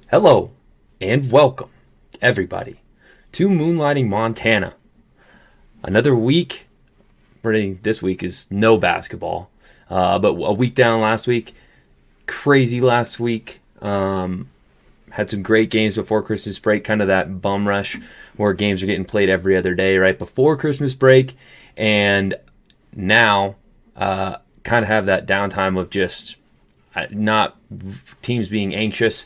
Hello and welcome, everybody, to Moonlighting, Montana. Another week. This week is no basketball, but a week down last week. Crazy last week. Had some great games before Christmas break. Kind of that bum rush where games are getting played every other day right before Christmas break, and now kind of have that downtime of just not teams being anxious,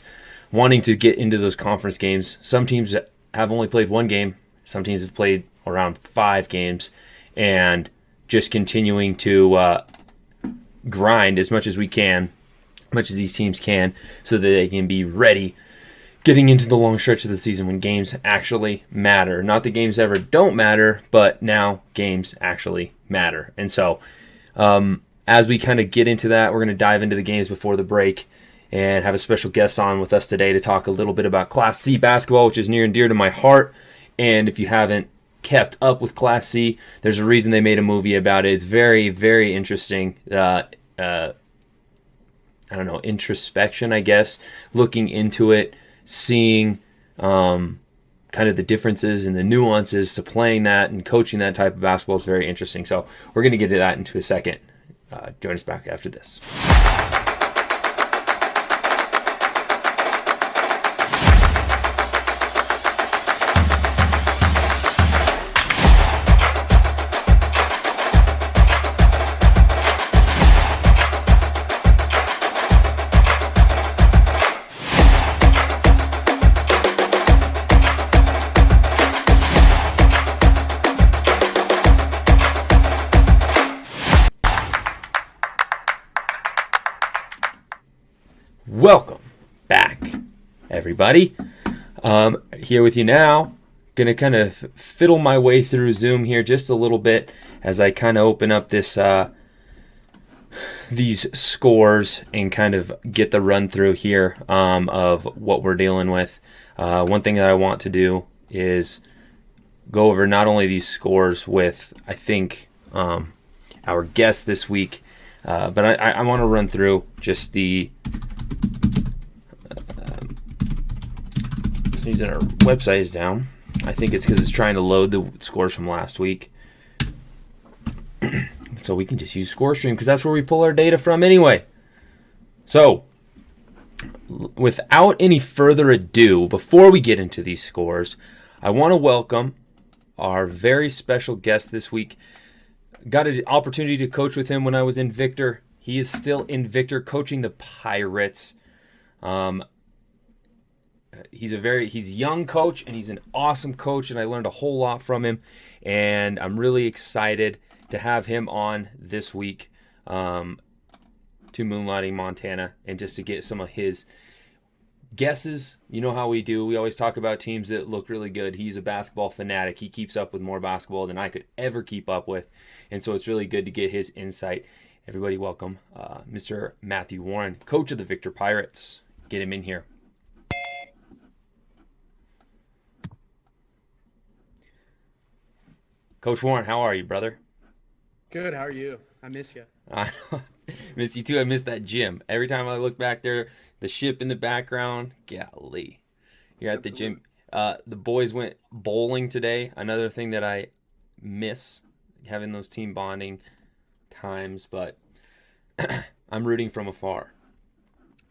wanting to get into those conference games. Some teams have only played one game. Some teams have played around 5 games, and just continuing to grind as much as we can, as much as these teams can, so that they can be ready getting into the long stretch of the season when games actually matter. Not that games ever don't matter, but now games actually matter. And so as we kind of get into that, we're going to dive into the games before the break and have a special guest on with us today to talk a little bit about Class C basketball, which is near and dear to my heart. And if you haven't kept up with Class C, there's a reason they made a movie about it. It's very, very interesting. Introspection, I guess, looking into it, seeing kind of the differences and the nuances to playing that and coaching that type of basketball is very interesting. So we're going to get to that into a second. Join us back after this. Welcome back, everybody. Here with you now. Gonna kind of fiddle my way through Zoom here just a little bit as I kind of open up this these scores and kind of get the run through here of what we're dealing with. One thing that I want to do is go over not only these scores with, I think, our guest this week, but I want to run through just the using our website is down. I think it's because it's trying to load the scores from last week. So we can just use ScoreStream because that's where we pull our data from anyway. So without any further ado, before we get into these scores, I want to welcome our very special guest this week. Got an opportunity to coach with him when I was in Victor. He is still in Victor coaching the Pirates. He's a young coach, and he's an awesome coach, and I learned a whole lot from him, and I'm really excited to have him on this week to Moonlighting, Montana, and just to get some of his guesses. You know how we do. We always talk about teams that look really good. He's a basketball fanatic. He keeps up with more basketball than I could ever keep up with, and so it's really good to get his insight. Everybody welcome Mr. Matthew Warren, coach of the Victor Pirates. Get him in here. Coach Warren, how are you, brother? Good. How are you? I miss you. I miss you too. I miss that gym. Every time I look back there, the ship in the background. Golly, you're at the Absolutely. gym. The boys went bowling today. Another thing that I miss, having those team bonding times. But I'm rooting from afar.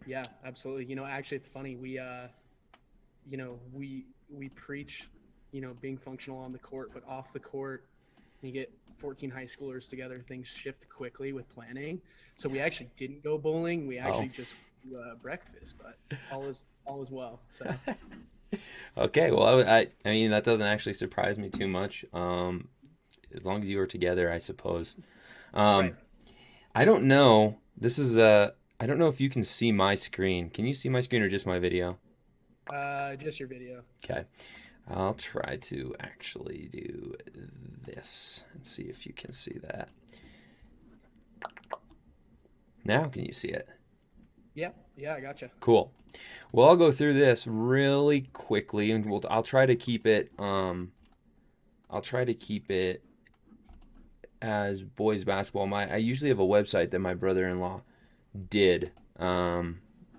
Yeah, absolutely. Actually, it's funny. We preach, being functional on the court, but off the court, you get 14 high schoolers together, things shift quickly with planning. So we actually didn't go bowling. We Oh, actually just breakfast, but all is well. So okay. Well, I mean that doesn't actually surprise me too much. As long as you were together, I suppose. right. Um, I don't know. I don't know if you can see my screen. Can you see my screen or just my video? Just your video. Okay. I'll try to actually do this and see if you can see that. Now, can you see it? Yeah, yeah, I gotcha. Cool. Well, I'll go through this really quickly, and I'll try to keep it. I'll try to keep it as boys basketball. I usually have a website that my brother-in-law did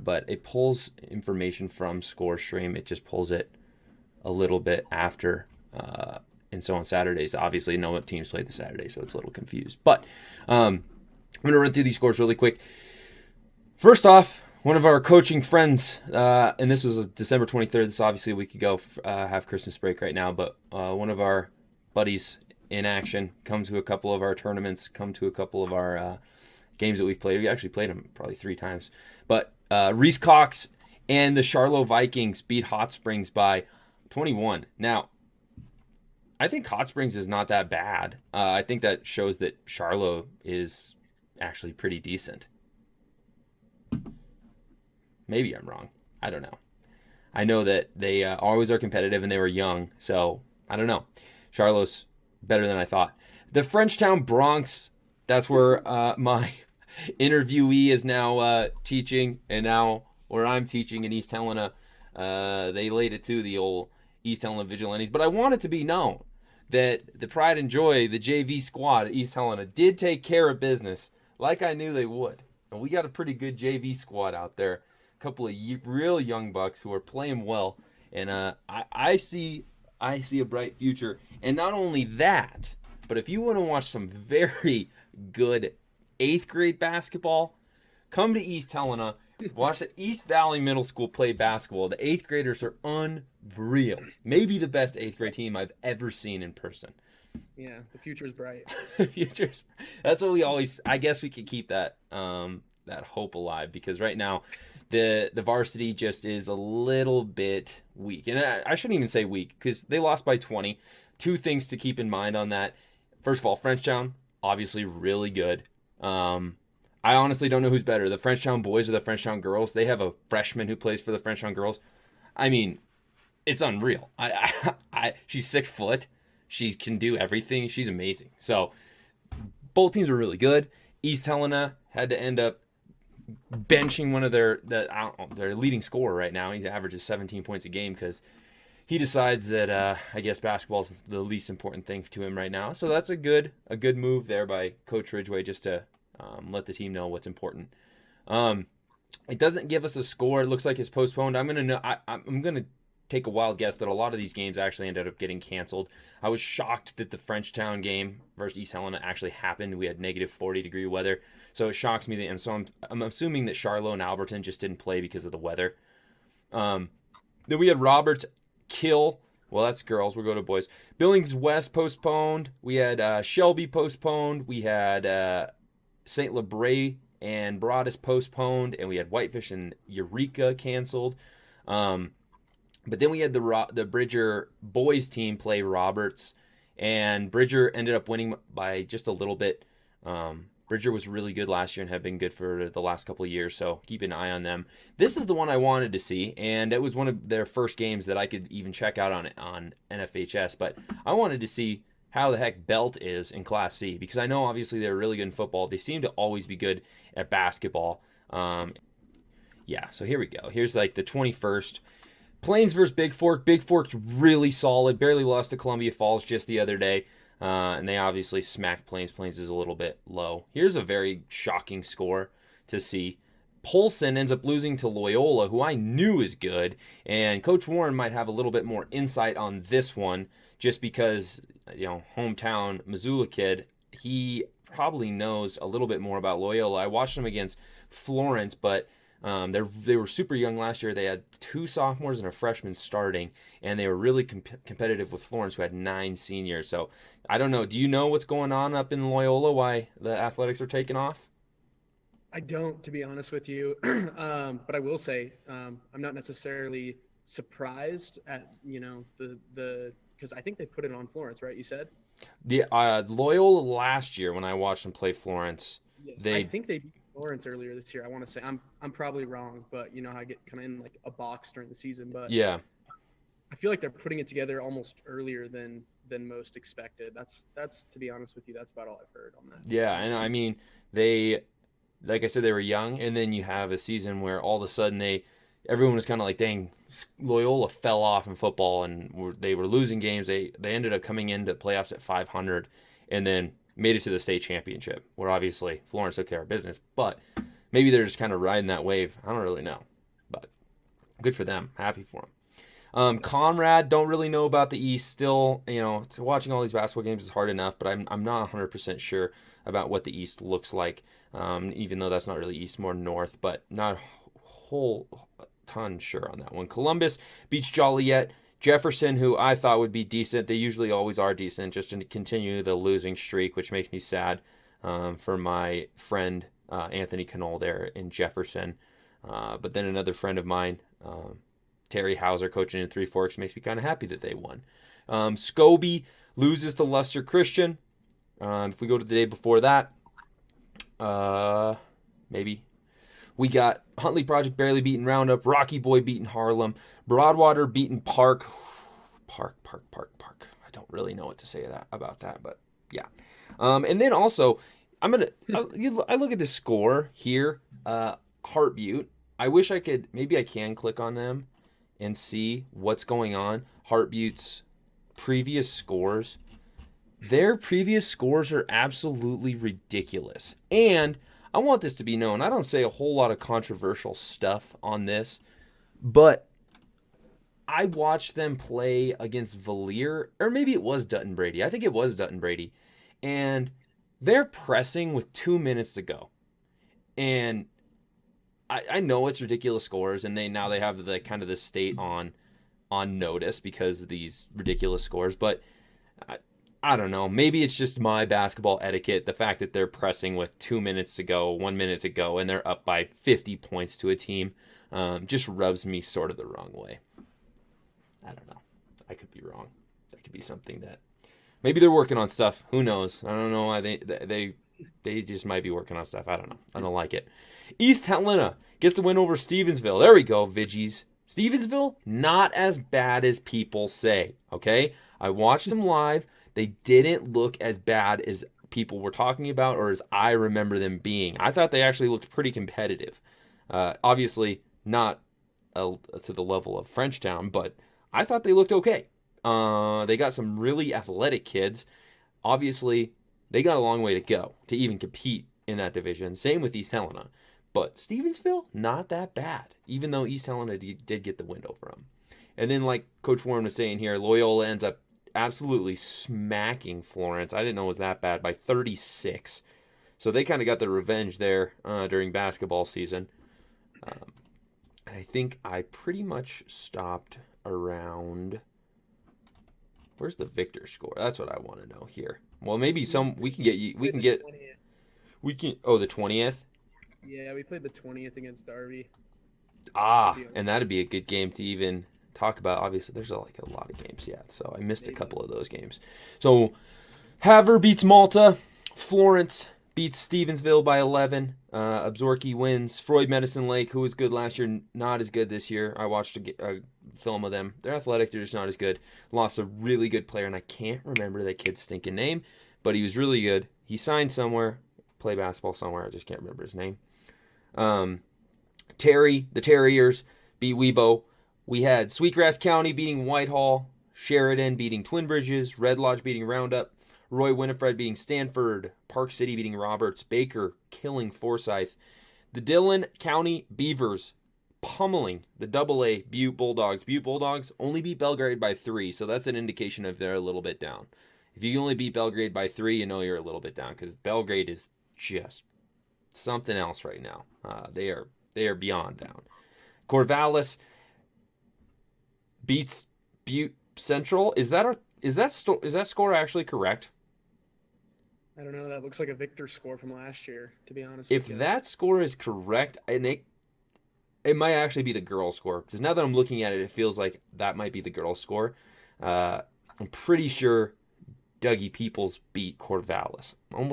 but it pulls information from ScoreStream. It just pulls it a little bit after. And so on Saturdays, obviously, no teams play the Saturday, so it's a little confused. But I'm going to run through these scores really quick. First off, one of our coaching friends, and this was December 23rd. This is obviously a week ago, have Christmas break right now, but one of our buddies in action, come to a couple of our tournaments, come to a couple of our games that we've played. We actually played them probably 3 times. But Reese Cox and the Charlotte Vikings beat Hot Springs by 21. Now, I think Hot Springs is not that bad. I think that shows that Charlotte is actually pretty decent. Maybe I'm wrong. I don't know. I know that they always are competitive and they were young, so I don't know. Charlotte's better than I thought. The Frenchtown Bronx, that's where my interviewee is now teaching, and now where I'm teaching in East Helena. They laid it to the old East Helena Vigilantes, but I want it to be known that the Pride and Joy, the JV squad at East Helena, did take care of business like I knew they would. And we got a pretty good JV squad out there. A couple of real young bucks who are playing well. And I see a bright future. And not only that, but if you want to watch some very good 8th grade basketball, come to East Helena. Watch the East Valley Middle School play basketball. The 8th graders are unreal. Maybe the best 8th grade team I've ever seen in person. Yeah, the future's bright. That's what we always. I guess we could keep that that hope alive, because right now the varsity just is a little bit weak, and I shouldn't even say weak because they lost by 20. 2 things to keep in mind on that. First of all, Frenchtown obviously really good. I honestly don't know who's better, the Frenchtown boys or the Frenchtown girls. They have a freshman who plays for the Frenchtown girls. I mean, it's unreal. She's 6 foot. She can do everything. She's amazing. So both teams are really good. East Helena had to end up benching one of their leading scorer right now. He averages 17 points a game because he decides that I guess basketball is the least important thing to him right now. So that's a good move there by Coach Ridgway, just to let the team know what's important. It doesn't give us a score. It looks like it's postponed. I'm gonna take a wild guess that a lot of these games actually ended up getting canceled. I was shocked that the Frenchtown game versus East Helena actually happened. We had negative 40-degree weather, so it shocks me. And so I'm assuming that Charlotte and Alberton just didn't play because of the weather. Then we had Roberts Kill. Well, that's girls. We'll go to boys. Billings West postponed. We had Shelby postponed. We had St. Labray and Broadus postponed, and we had Whitefish and Eureka canceled. But then we had the Bridger boys team play Roberts, and Bridger ended up winning by just a little bit. Bridger was really good last year and have been good for the last couple of years, so keep an eye on them. This is the one I wanted to see, and it was one of their first games that I could even check out on NFHS, but I wanted to see how the heck Belt is in Class C, because I know obviously they're really good in football. They seem to always be good at basketball. Yeah, so here we go. Here's like the 21st. Plains versus Big Fork. Big Fork's really solid. Barely lost to Columbia Falls just the other day. And they obviously smacked Plains. Plains is a little bit low. Here's a very shocking score to see. Polson ends up losing to Loyola, who I knew is good. And Coach Warren might have a little bit more insight on this one, just because, hometown Missoula kid, he probably knows a little bit more about Loyola. I watched them against Florence, but they were super young last year. They had 2 sophomores and a freshman starting, and they were really competitive with Florence, who had 9 seniors. So I don't know. Do you know what's going on up in Loyola, why the athletics are taking off? I don't, to be honest with you. But I will say I'm not necessarily surprised at, the because I think they put it on Florence, right? You said? The Loyola last year, when I watched them play Florence, yes, I think they beat Florence earlier this year. I want to say I'm probably wrong, but how I get kind of in like a box during the season. But yeah, I feel like they're putting it together almost earlier than most expected. That's to be honest with you, that's about all I've heard on that. Yeah, and I mean they, like I said, they were young, and then you have a season where all of a sudden everyone was kind of like, dang, Loyola fell off in football, and they were losing games. They ended up coming into playoffs at 500, and then made it to the state championship, where obviously Florence took care of business. But maybe they're just kind of riding that wave. I don't really know. Good for them. Happy for them. Conrad, don't really know about the East. Still, watching all these basketball games is hard enough, but I'm not 100% sure about what the East looks like. Even though that's not really East, more North, but not a whole ton sure on that one. Columbus beats Joliet. Jefferson, who I thought would be decent, they usually always are decent, just to continue the losing streak, which makes me sad for my friend Anthony Knoll there in Jefferson. But then another friend of mine, Terry Hauser, coaching in Three Forks, makes me kind of happy that they won. Scobie loses to Luster Christian. If we go to the day before that, maybe. We got Huntley Project barely beating Roundup, Rocky Boy beating Harlem, Broadwater beating Park. Park. I don't really know what to say about that, but yeah. And then also, I look at the score here, Heart Butte. I wish I could, maybe I can click on them and see what's going on. Heart Butte's previous scores. Their previous scores are absolutely ridiculous. And I want this to be known. I don't say a whole lot of controversial stuff on this, but I watched them play against Valier, or maybe it was Dutton Brady. I think it was Dutton Brady. And they're pressing with 2 minutes to go. And I know it's ridiculous scores, and now they have the kind of the state on notice because of these ridiculous scores, but I don't know. Maybe it's just my basketball etiquette. The fact that they're pressing with 2 minutes to go, 1 minute to go, and they're up by 50 points to a team just rubs me sort of the wrong way. I don't know. I could be wrong. That could be something that maybe they're working on stuff. Who knows? I don't know why they just might be working on stuff. I don't know. I don't like it. East Helena gets the win over Stevensville. There we go, Viggies. Stevensville, not as bad as people say, okay? I watched them live. They didn't look as bad as people were talking about or as I remember them being. I thought they actually looked pretty competitive. Obviously, not to the level of Frenchtown, but I thought they looked okay. They got some really athletic kids. Obviously, they got a long way to go to even compete in that division. Same with East Helena. But Stevensville, not that bad, even though East Helena did get the win over them. And then, like Coach Warren was saying here, Loyola ends up absolutely smacking Florence. I didn't know it was that bad, by 36. So they kind of got their revenge there during basketball season. And I think I pretty much stopped around... Where's the Victor score? That's what I want to know here. Well, maybe we can get... Oh, the 20th? Yeah, we played the 20th against Darby. And that'd be a good game to even talk about. Obviously, there's a lot of games, yeah. So I missed a couple of those games. So Havre beats Malta. Florence beats Stevensville by 11. Absorki wins. Freud Medicine Lake, who was good last year, not as good this year. I watched a film of them. They're athletic. They're just not as good. Lost a really good player, and I can't remember that kid's stinking name, but he was really good. He signed somewhere, play basketball somewhere. I just can't remember his name. The Terriers beat Webo. We had Sweetgrass County beating Whitehall, Sheridan beating Twin Bridges, Red Lodge beating Roundup, Roy Winifred beating Stanford, Park City beating Roberts, Baker killing Forsyth, the Dillon County Beavers pummeling the AA Butte Bulldogs. Butte Bulldogs only beat Belgrade by 3, so that's an indication of they're a little bit down. If you only beat Belgrade by 3, you know you're a little bit down, because Belgrade is just something else right now. They are beyond down. Corvallis beats Butte Central. Is that score actually correct? I don't know. That looks like a Victor score from last year, to be honest. If that score is correct, and it might actually be the girls' score, because now that I'm looking at it, it feels like that might be the girls' score. I'm pretty sure Dougie Peoples beat Corvallis. I'm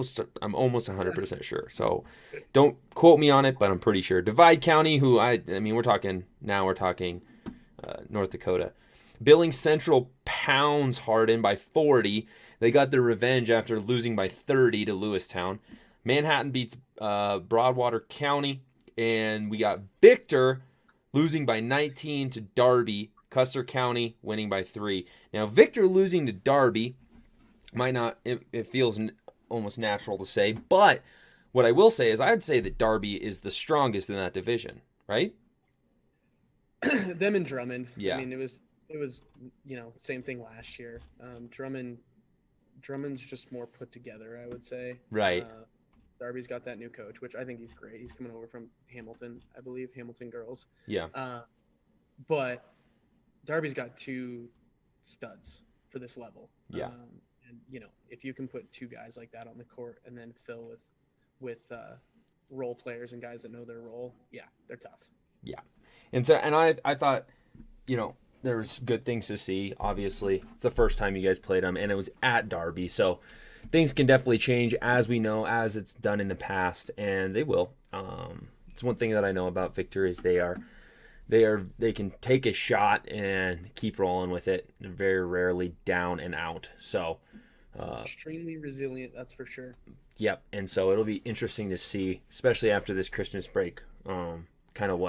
almost 100% sure. So don't quote me on it, but I'm pretty sure. Divide County, who we're talking North Dakota. Billings Central pounds Hardin by 40. They got their revenge after losing by 30 to Lewistown. Manhattan beats Broadwater County, and we got Victor losing by 19 to Darby. Custer County winning by 3. Now Victor losing to Darby might not, it feels almost natural to say, but what I will say is I'd say that Darby is the strongest in that division, right? Them and Drummond. I Yeah. mean, it was same thing last year. Drummond's just more put together, I would say. Right. Darby's got that new coach, which I think he's great. He's coming over from Hamilton, I believe, Hamilton girls. Yeah. But Darby's got two studs for this level. Yeah. And if you can put two guys like that on the court and then fill with role players and guys that know their role, yeah, they're tough. Yeah. And I thought, there was good things to see. Obviously, it's the first time you guys played them, and it was at Derby, so things can definitely change, as we know, as it's done in the past, and they will. It's one thing that I know about Victor is they can take a shot and keep rolling with it, and very rarely down and out. So extremely resilient, that's for sure. Yep, and so it'll be interesting to see, especially after this Christmas break, kind of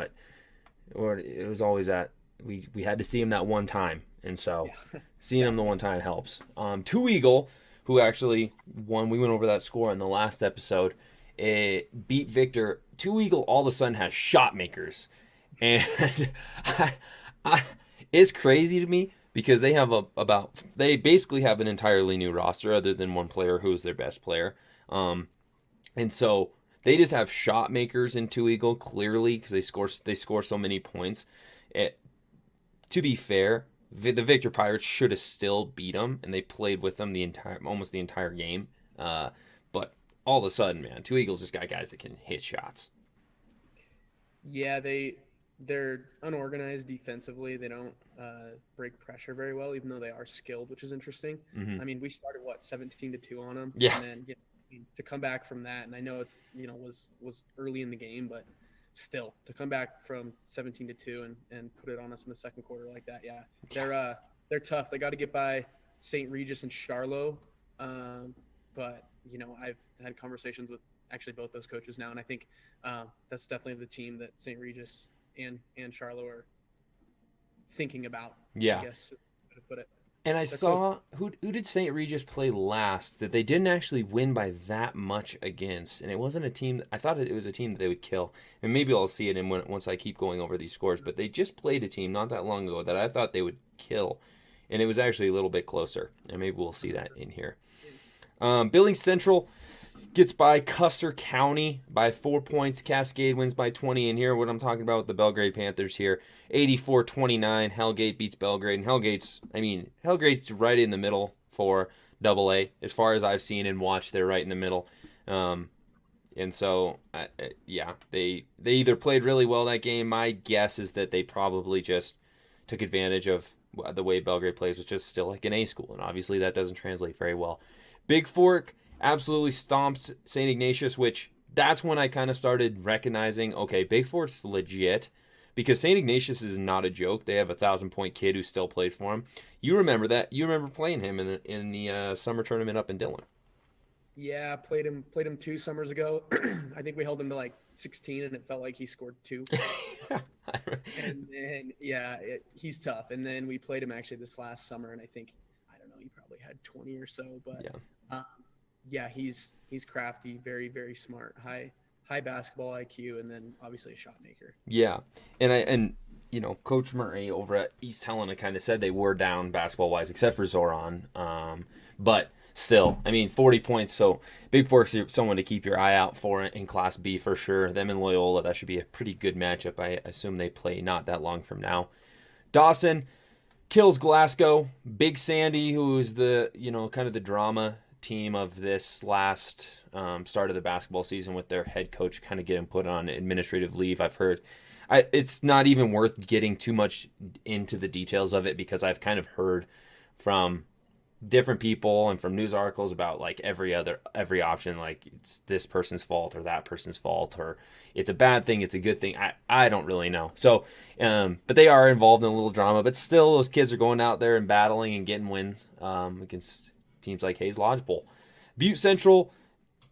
or it was always at. We had to see him that one time, and so seeing him the one time helps. Two Eagle, who actually won, we went over that score in the last episode, it beat Victor. Two Eagle all of a sudden has shot makers, and it's crazy to me because they have they basically have an entirely new roster other than one player who is their best player, and so they just have shot makers in Two Eagle clearly because they score so many points. To be fair, the Victor Pirates should have still beat them, and they played with them almost the entire game. But all of a sudden, man, Two Eagles just got guys that can hit shots. Yeah, they're unorganized defensively. They don't break pressure very well, even though they are skilled, which is interesting. Mm-hmm. I mean, we started 17-2 on them, yeah, and then to come back from that, and I know it's was early in the game, but still to come back from 17-2 and put it on us in the second quarter like that, yeah, they're tough. They got to get by St. Regis and Charlo, but I've had conversations with actually both those coaches now, and I think that's definitely the team that St. Regis and Charlo are thinking about. Yeah, I guess just to put it. And I saw who did St. Regis play last that they didn't actually win by that much against, and it wasn't a team. I thought it was a team that they would kill, and maybe I'll see it once I keep going over these scores. But they just played a team not that long ago that I thought they would kill, and it was actually a little bit closer, and maybe we'll see that in here. Billings Central gets by Custer County by 4 points. Cascade wins by 20. And here, what I'm talking about with the Belgrade Panthers here, 84-29. Hellgate beats Belgrade. And Hellgate's right in the middle for AA. As far as I've seen and watched, they're right in the middle. And so, they either played really well that game. My guess is that they probably just took advantage of the way Belgrade plays, which is still like an A school. And obviously that doesn't translate very well. Big Fork absolutely stomps St. Ignatius, which that's when I kind of started recognizing, okay, Big Fork's legit, because St. Ignatius is not a joke. They have a 1,000-point kid who still plays for him. You remember that? You remember playing him in the summer tournament up in Dillon. Yeah, played him 2 summers ago. I think we held him to like 16, and it felt like he scored 2. And then he's tough. And then we played him actually this last summer, and I think he probably had 20 or so, but he's crafty, very, very smart, high basketball IQ, and then obviously a shot maker. Yeah, and Coach Murray over at East Helena kind of said they were down basketball wise, except for Zoran. But still, 40 points. So Big Fork's someone to keep your eye out for in Class B for sure. Them and Loyola, that should be a pretty good matchup. I assume they play not that long from now. Dawson kills Glasgow. Big Sandy, who is the kind of the drama team of this last start of the basketball season with their head coach kind of getting put on administrative leave. I've heard it's not even worth getting too much into the details of it because I've kind of heard from different people and from news articles about like every option, like it's this person's fault or that person's fault, or it's a bad thing, it's a good thing. I don't really know. So, but they are involved in a little drama, but still those kids are going out there and battling and getting wins against teams like Hayes Lodgepole. Butte Central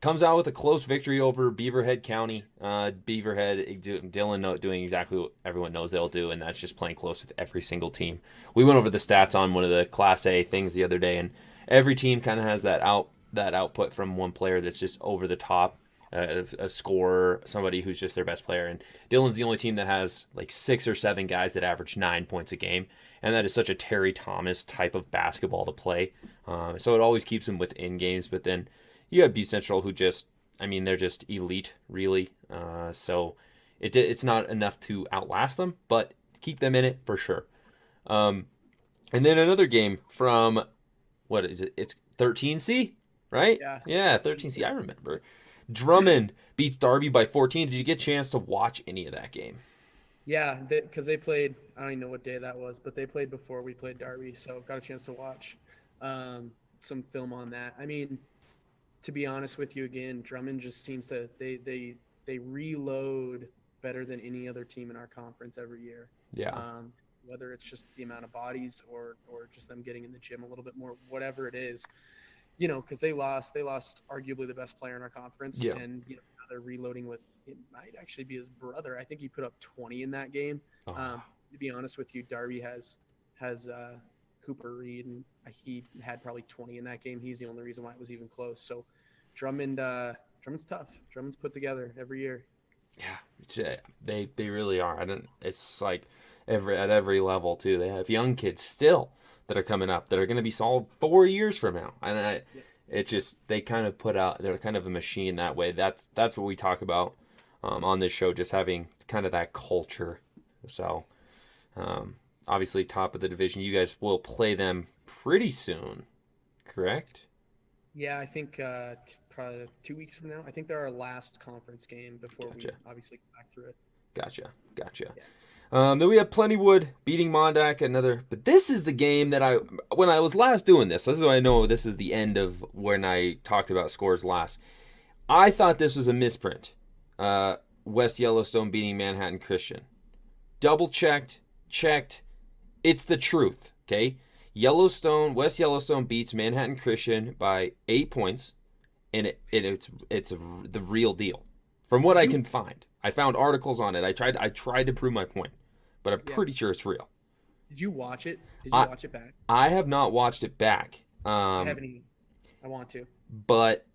comes out with a close victory over Beaverhead County. Beaverhead, Dillon doing exactly what everyone knows they'll do, and that's just playing close with every single team. We went over the stats on one of the Class A things the other day, and every team kind of has that output from one player that's just over the top. a scorer, somebody who's just their best player. And Dillon's the only team that has like 6 or 7 guys that average 9 points a game, and that is such a Terry Thomas type of basketball to play. So it always keeps them within games. But then you have Butte Central, who just, I mean, they're just elite, really. So it's not enough to outlast them, but keep them in it for sure. And then another game from, what is it? It's 13C, right? Yeah. Yeah, 13C. I remember. Drummond beats Darby by 14. Did you get a chance to watch any of that game? Yeah, because they played. I don't even know what day that was, but they played before we played Derby, so got a chance to watch some film on that. I mean, to be honest with you, again, Drummond just seems to they reload better than any other team in our conference every year. Yeah. Whether it's just the amount of bodies or just them getting in the gym a little bit more, whatever it is, because they lost arguably the best player in our conference, Yeah. and now they're reloading with, it might actually be his brother. I think he put up 20 in that game. Oh. To be honest with you, Darby has Cooper Reed, and he had probably 20 in that game. He's the only reason why it was even close. So Drummond's tough. Drummond's put together every year. Yeah, they really are. It's like at every level too. They have young kids still that are coming up that are going to be solid 4 years from now, and it just, they kind of put out, they're kind of a machine that way. That's what we talk about on this show, just having kind of that culture. So obviously top of the division, you guys will play them pretty soon, correct? Yeah, I think probably 2 weeks from now. I think they're our last conference game before Gotcha. we obviously go back through it. Gotcha. Yeah. Then we have Plentywood beating Mondack, but this is the game that when I was last doing this is why I know this is the end of when I talked about scores last. I thought this was a misprint. West Yellowstone beating Manhattan Christian. Double checked. It's the truth, okay? West Yellowstone beats Manhattan Christian by 8 points, and it's the real deal. From what I can find. I found articles on it. I tried to prove my point, but I'm pretty sure it's real. Did you watch it? Did you watch it back? I have not watched it back. I haven't either. I want to. But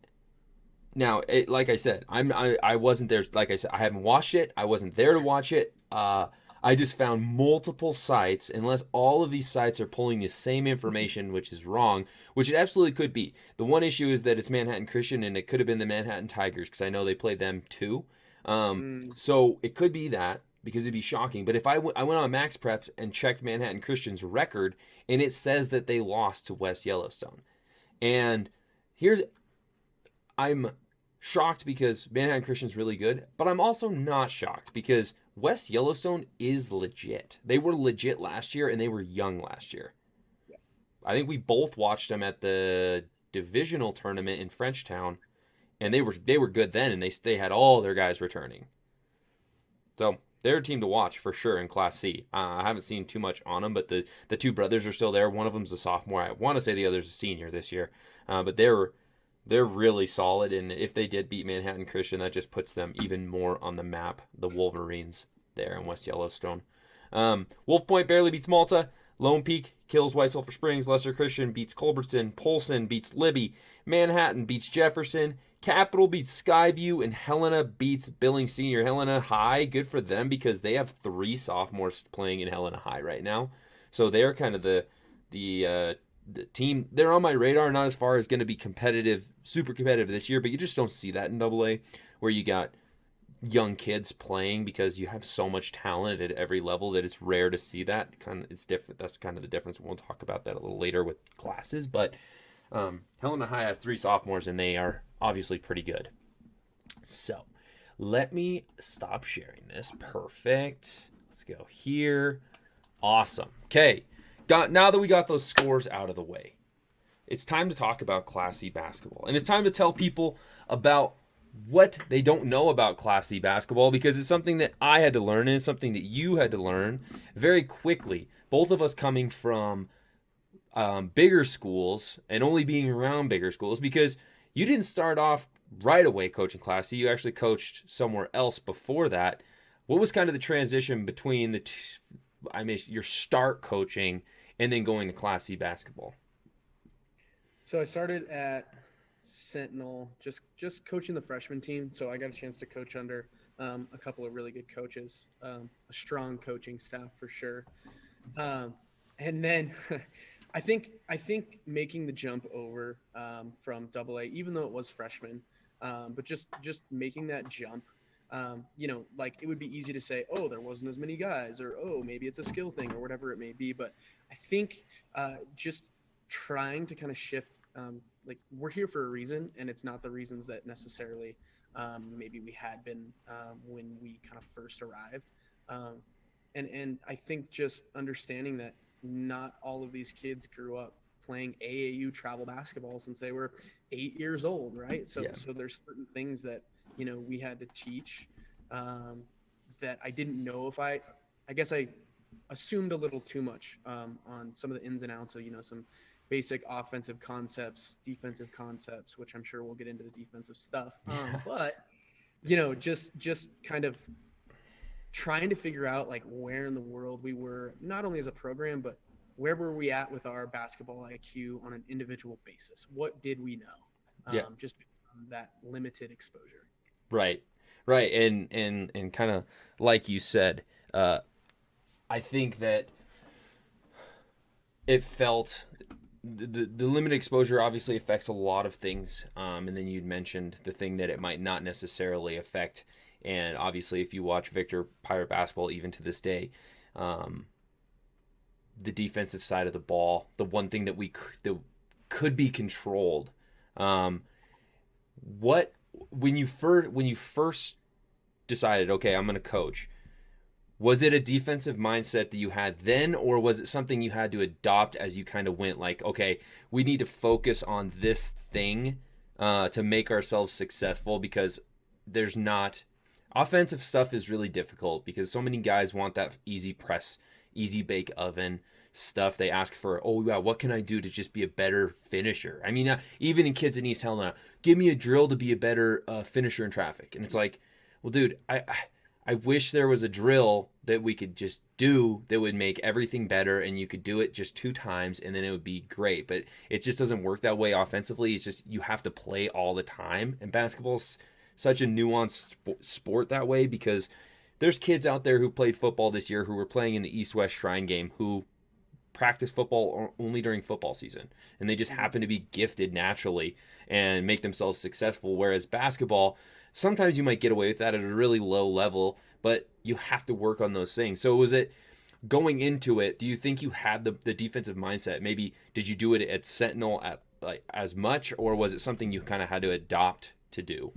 now, like I said, I wasn't there. Like I said, I haven't watched it. I wasn't there to watch it. I just found multiple sites, unless all of these sites are pulling the same information, which is wrong, which it absolutely could be. The one issue is that it's Manhattan Christian, and it could have been the Manhattan Tigers, because I know they played them too. So it could be that, because it'd be shocking. But if I went on Max Preps and checked Manhattan Christian's record, and it says that they lost to West Yellowstone. And I'm shocked because Manhattan Christian's really good, but I'm also not shocked because West Yellowstone is legit. They were legit last year, and they were young last year. Yeah. I think we both watched them at the divisional tournament in Frenchtown, and they were good then, and they had all their guys returning. So they're a team to watch for sure in Class C. I haven't seen too much on them, but the two brothers are still there. One of them's a sophomore. I want to say the other's a senior this year, but they're really solid, and if they did beat Manhattan Christian, that just puts them even more on the map, the Wolverines there in West Yellowstone. Wolf Point barely beats Malta. Lone Peak kills White Sulphur Springs. Lesser Christian beats Culbertson. Polson beats Libby. Manhattan beats Jefferson. Capital beats Skyview, and Helena beats Billings Senior. Helena High, good for them because they have 3 sophomores playing in Helena High right now. So they're kind of the team. They're on my radar, not as far as going to be competitive, super competitive this year, but you just don't see that in AA, where you got young kids playing because you have so much talent at every level that it's rare to see that. It's different. That's kind of the difference. We'll talk about that a little later with classes, but Helena High has 3 sophomores, and they are obviously pretty good. So let me stop sharing this. Perfect. Let's go here. Awesome. Okay. Now that we got those scores out of the way, it's time to talk about Class C basketball. And it's time to tell people about what they don't know about Class C basketball, because it's something that I had to learn, and it's something that you had to learn very quickly. Both of us coming from bigger schools and only being around bigger schools, because you didn't start off right away coaching Class C. You actually coached somewhere else before that. What was kind of the transition between your start coaching and then going to Class C basketball? So I started at Sentinel, just coaching the freshman team. So I got a chance to coach under a couple of really good coaches, a strong coaching staff for sure. Um, and then I think making the jump over from Double A, even though it was freshman, but just making that jump. Like it would be easy to say, oh, there wasn't as many guys, or oh, maybe it's a skill thing, or whatever it may be. But I think just trying to kind of shift, like we're here for a reason, and it's not the reasons that necessarily maybe we had been when we kind of first arrived. Um, and I think just understanding that not all of these kids grew up playing AAU travel basketball since they were 8 years old, right? So Yeah. so there's certain things that we had to teach um, that I didn't know if I guess I assumed a little too much on some of the ins and outs of some basic offensive concepts, defensive concepts, which I'm sure we'll get into the defensive stuff. But just kind of trying to figure out like where in the world we were, not only as a program, but where were we at with our basketball IQ on an individual basis? What did we know? Yeah. Just that limited exposure. Right. Right. And kind of like you said, I think that it felt the limited exposure obviously affects a lot of things. And then you'd mentioned the thing that it might not necessarily affect. And obviously, if you watch Victor Pirate basketball, even to this day, um, the defensive side of the ball, the one thing that could be controlled. Um, what when you first decided, okay, I'm going to coach. Was it a defensive mindset that you had then, or was it something you had to adopt as you kind of went? Like, okay, we need to focus on this thing to make ourselves successful because there's not offensive stuff is really difficult because so many guys want that easy press, easy bake oven stuff. They ask for, oh yeah, what can I do to just be a better finisher? I mean, even in kids in East Helena, give me a drill to be a better finisher in traffic, and it's like, well, dude, I wish there was a drill that we could just do that would make everything better and you could do it just 2 times and then it would be great. But it just doesn't work that way offensively. It's just you have to play all the time. And basketball's such a nuanced sport that way because there's kids out there who played football this year who were playing in the East-West Shrine game who practice football only during football season and they just happen to be gifted naturally and make themselves successful, whereas basketball sometimes you might get away with that at a really low level, but you have to work on those things. So was it going into it, do you think you had the defensive mindset? Maybe did you do it at Sentinel at like as much, or was it something you kind of had to adopt to do?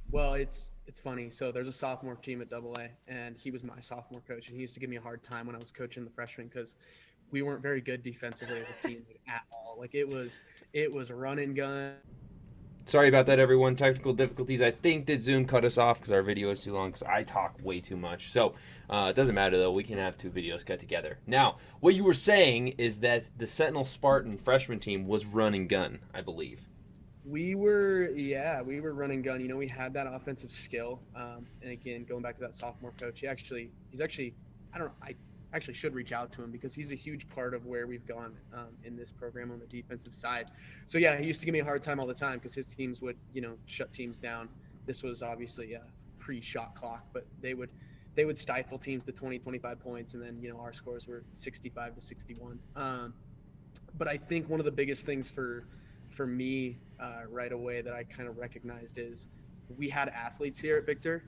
Well, it's funny. So there's a sophomore team at Double A, and he was my sophomore coach, and he used to give me a hard time when I was coaching the freshmen because we weren't very good defensively as a team like, at all. Like it was a run and gun. Sorry about that, everyone. Technical difficulties. I think that Zoom cut us off because our video is too long because I talk way too much. So it doesn't matter, though. We can have 2 videos cut together. Now, what you were saying is that the Sentinel Spartan freshman team was run and gun, I believe. We were running gun. We had that offensive skill. And again, going back to that sophomore coach, he's actually, I actually should reach out to him because he's a huge part of where we've gone in this program on the defensive side. So yeah, he used to give me a hard time all the time because his teams would, shut teams down. This was obviously a pre-shot clock, but they would stifle teams to 20, 25 points, and then our scores were 65 to 61. But I think one of the biggest things for me right away that I kind of recognized is we had athletes here at Victor.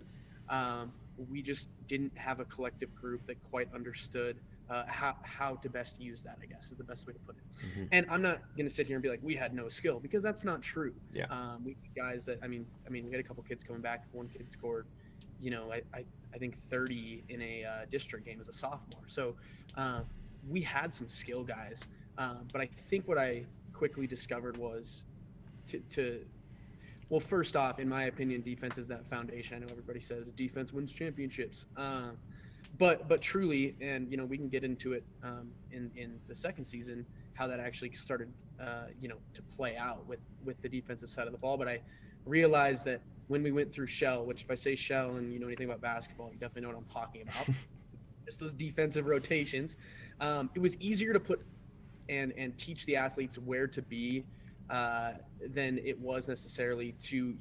We just didn't have a collective group that quite understood how to best use that, I guess is the best way to put it. Mm-hmm. And I'm not going to sit here and be like, we had no skill because that's not true. Yeah. We guys that, I mean, we had a couple kids coming back. One kid scored, I think 30 in a district game as a sophomore. So we had some skill guys. But I think what I quickly discovered was well, first off, in my opinion, defense is that foundation. I know everybody says defense wins championships, but truly, and we can get into it in the second season how that actually started, to play out with the defensive side of the ball. But I realized that when we went through Shell, which if I say Shell and you know anything about basketball, you definitely know what I'm talking about. Just those defensive rotations. It was easier to put and teach the athletes where to be than it was necessarily to,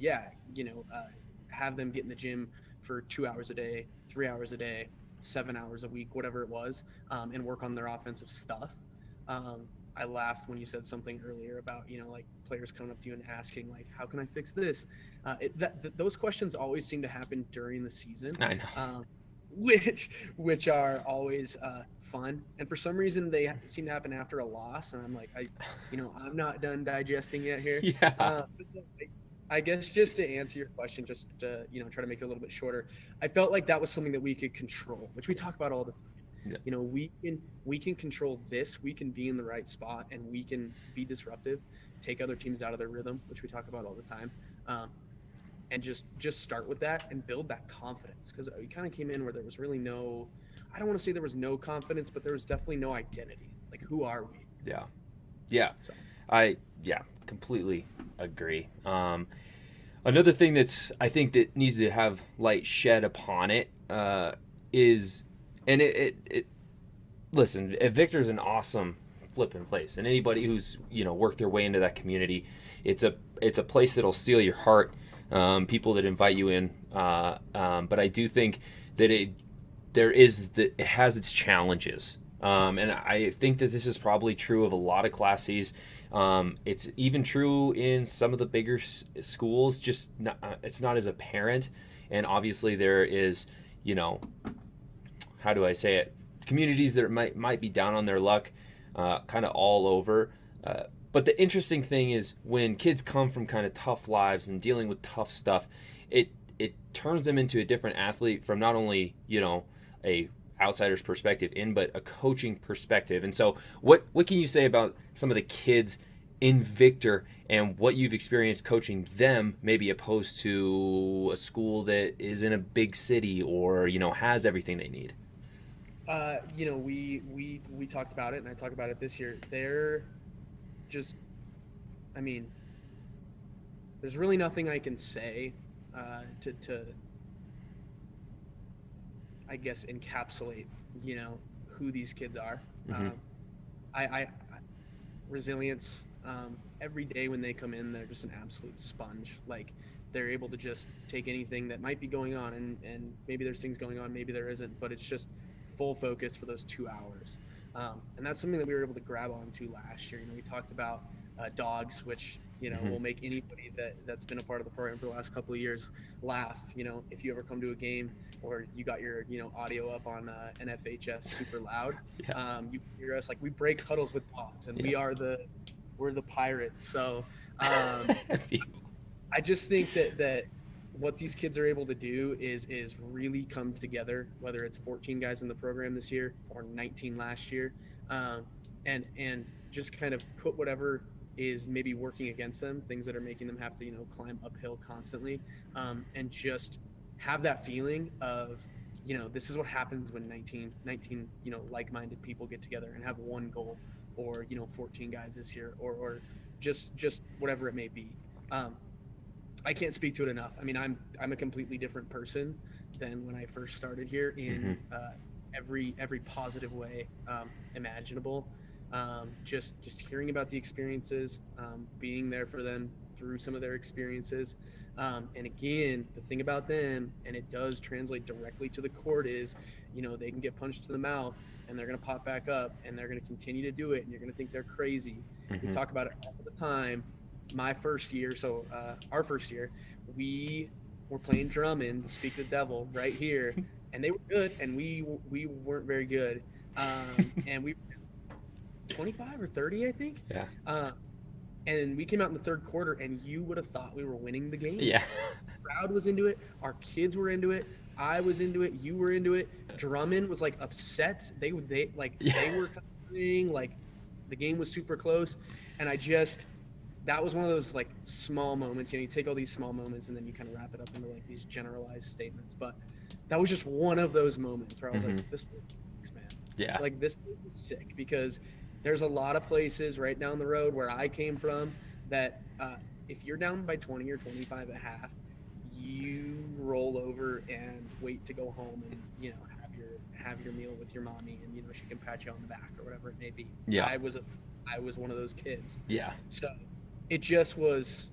have them get in the gym for 2 hours a day, 3 hours a day, 7 hours a week, whatever it was, and work on their offensive stuff. I laughed when you said something earlier about, like players coming up to you and asking, like, how can I fix this? Those questions always seem to happen during the season, I know. which are always fun. And for some reason, they seem to happen after a loss. And I'm like, I'm not done digesting yet here. Yeah. I guess just to answer your question, just to, try to make it a little bit shorter, I felt like that was something that we could control, which we talk about all the time. Yeah. We can control this. We can be in the right spot, and we can be disruptive, take other teams out of their rhythm, which we talk about all the time, and just start with that and build that confidence. Because we kind of came in where there was really no, I don't want to say there was no confidence, but there was definitely no identity. Like, who are we? Yeah. Yeah. So. I completely agree. Another thing I think that needs to have light shed upon it is, and it listen, Victor's an awesome flipping place, and anybody who's worked their way into that community, it's a place that'll steal your heart. People that invite you in, but I do think that it has its challenges, and I think that this is probably true of a lot of Class C's. It's even true in some of the bigger schools. Just it's not as apparent, and obviously there is, how do I say it? Communities that might be down on their luck, kind of all over. But the interesting thing is when kids come from kind of tough lives and dealing with tough stuff, it turns them into a different athlete from not only a outsider's perspective but a coaching perspective. And so what can you say about some of the kids in Victor and what you've experienced coaching them, maybe opposed to a school that is in a big city or has everything they need? We talked about it, and I talk about it this year. They're just, I mean, there's really nothing I can say to I guess encapsulate who these kids are. Mm-hmm. I resilience. Every day when they come in, they're just an absolute sponge. Like, they're able to just take anything that might be going on, and maybe there's things going on, maybe there isn't, but it's just full focus for those 2 hours. And that's something that we were able to grab onto last year. We talked about dogs, which Mm-hmm. will make anybody that's been a part of the program for the last couple of years laugh. If you ever come to a game or you got your audio up on NFHS super loud, Yeah. you hear us, like, we break huddles with dogs, and Yeah. we're the pirates. So I just think that what these kids are able to do is really come together, whether it's 14 guys in the program this year or 19 last year, and just kind of put whatever is maybe working against them, things that are making them have to climb uphill constantly, and just have that feeling of this is what happens when 19 like-minded people get together and have one goal, or 14 guys this year, or just whatever it may be. I can't speak to it enough. I mean, I'm a completely different person than when I first started here Mm-hmm. in every positive way imaginable. Just hearing about the experiences, being there for them through some of their experiences, and again, the thing about them, and it does translate directly to the court, is they can get punched to the mouth and they're going to pop back up and they're going to continue to do it, and you're going to think they're crazy. We Mm-hmm. talk about it all the time. My first year, so our first year, we were playing Drummond, speak the devil, right here, and they were good, and we weren't very good, and we 25 or 30, I think. Yeah. And we came out in the third quarter, and you would have thought we were winning the game. Yeah. The crowd was into it. Our kids were into it. I was into it. You were into it. Drummond was like upset. They were crying. Like, the game was super close, and that was one of those, like, small moments. You take all these small moments and then you kind of wrap it up into, like, these generalized statements. But that was just one of those moments where I was Mm-hmm. like, this place sucks, man. Yeah. Like, this place is sick, because there's a lot of places right down the road where I came from that if you're down by 20 or 25 at half, you roll over and wait to go home and have your meal with your mommy, and she can pat you on the back or whatever it may be. Yeah. I was one of those kids. Yeah. So it just was.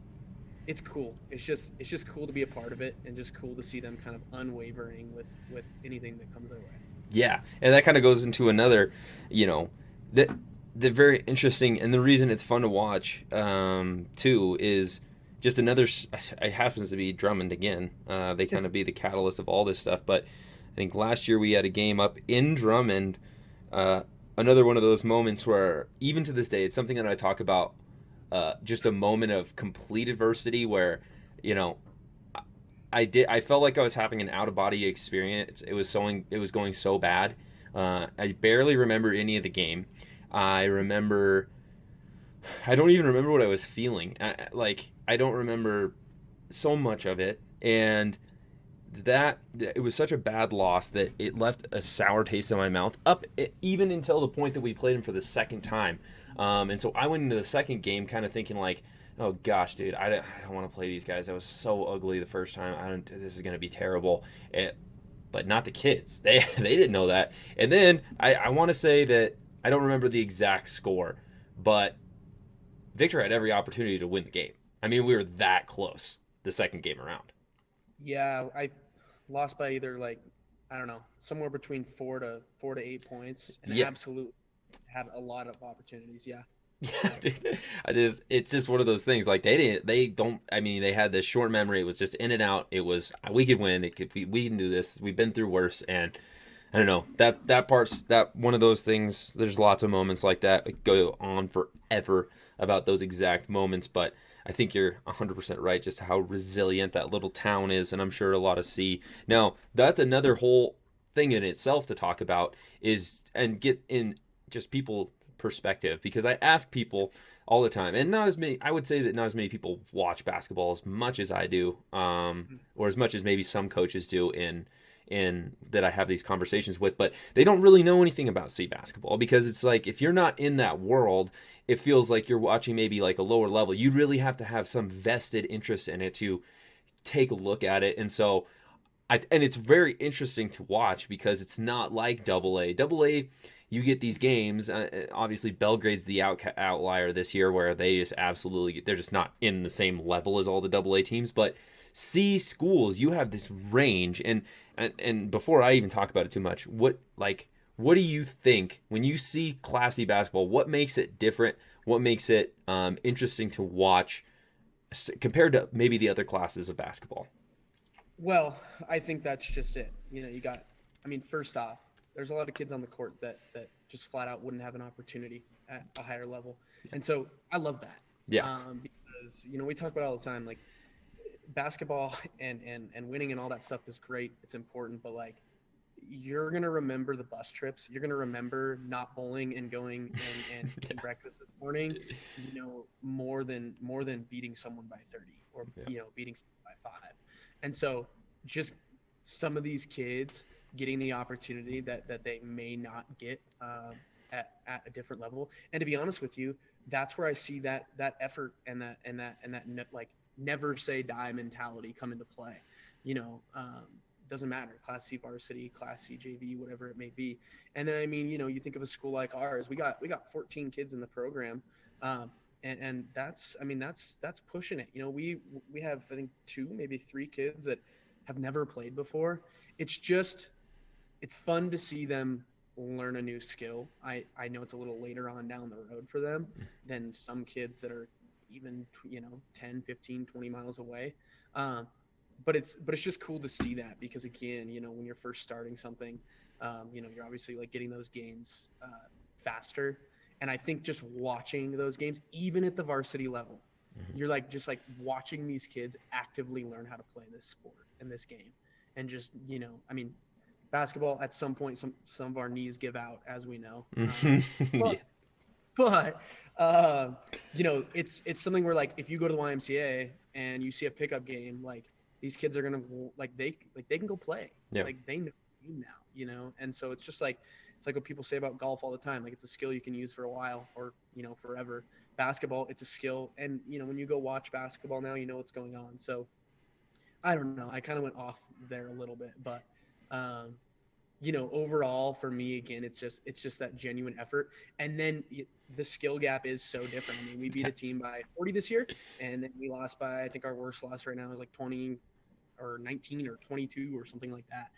It's cool. It's just cool to be a part of it, and just cool to see them kind of unwavering with anything that comes their way. Yeah, and that kind of goes into another, you know, the the very interesting and the reason it's fun to watch too is just another. It happens to be Drummond again. They kind of be the catalyst of all this stuff. But I think last year we had a game up in Drummond. Uh, Another one of those moments where even to this day it's something that I talk about. Just a moment of complete adversity where, you know, I felt like I was having an out of body experience. It was going so bad. I barely remember any of the game. I remember I don't even remember what I was feeling. I don't remember so much of it, and that it was such a bad loss that it left a sour taste in my mouth even until the point that we played him for the second time. And so I went into the second game kind of thinking like, oh gosh, dude, I don't want to play these guys. I was so ugly the first time. I don't. This is going to be terrible. But not the kids. They didn't know that. And then I want to say that I don't remember the exact score, but Victor had every opportunity to win the game. I mean, we were that close the second game around. Yeah, I lost by either like I don't know, somewhere between 4 to 8 points, and Yeah, absolutely had a lot of opportunities. Yeah, yeah, yeah, dude. It's just one of those things. Like they don't. I mean, they had this short memory. It was just in and out. It was we could win. We can do this. We've been through worse. And I don't know that part's that one of those things. There's lots of moments like that go on forever about those exact moments. But I think you're 100% right. Just how resilient that little town is, and I'm sure a lot of sea. Now that's another whole thing in itself to talk about is and get in just people perspective because I ask people all the time, and not as many. I would say that not as many people watch basketball as much as I do, or as much as maybe some coaches do in that I have these conversations with, but they don't really know anything about sea basketball because it's like if you're not in that world, it feels like you're watching maybe like a lower level. You really have to have some vested interest in it to take a look at it, and so and it's very interesting to watch because it's not like double A. Double A, you get these games. Obviously, Belgrade's the outlier this year where they just absolutely they're just not in the same level as all the double A teams. But C schools, you have this range, and before I even talk about it too much, what do you think when you see classy basketball? What makes it different? What makes it interesting to watch compared to maybe the other classes of basketball? Well, I think that's just it. You got. I mean, first off, there's a lot of kids on the court that just flat out wouldn't have an opportunity at a higher level, and so I love that. Yeah. Because we talk about it all the time, like basketball and winning and all that stuff is great. It's important, but like you're gonna remember the bus trips. You're gonna remember not bowling and going and eating breakfast this morning. More than beating someone by 30 or Yeah. beating someone by 5. And so just some of these kids getting the opportunity that they may not get at a different level. And to be honest with you, that's where I see that effort and that like never say die mentality come into play. You know, doesn't matter, Class C varsity, Class C JV, whatever it may be. And then I mean, you think of a school like ours, we got 14 kids in the program. And that's I mean that's pushing it. We have I think two, maybe three kids that have never played before. It's fun to see them learn a new skill. I know it's a little later on down the road for them than some kids that are even 10, 15, 20 miles away. um, but it's just cool to see that because again, when you're first starting something, you're obviously like getting those gains faster. And I think just watching those games, even at the varsity level, Mhm. you're like just like watching these kids actively learn how to play this sport and this game. And just, I mean, basketball at some point, some of our knees give out, as we know. Yeah. But but it's something where like if you go to the YMCA and you see a pickup game, like these kids are gonna like they can go play, Yeah. like they know the game now, and so it's just like it's like what people say about golf all the time, like it's a skill you can use for a while or forever. Basketball, it's a skill, and when you go watch basketball now, you know what's going on. So I don't know, I kind of went off there a little bit, but um, overall for me, again, it's just that genuine effort. And then the skill gap is so different. I mean, we beat Yeah. a team by 40 this year, and then we lost by, I think our worst loss right now is like 20 or 19 or 22 or something like that.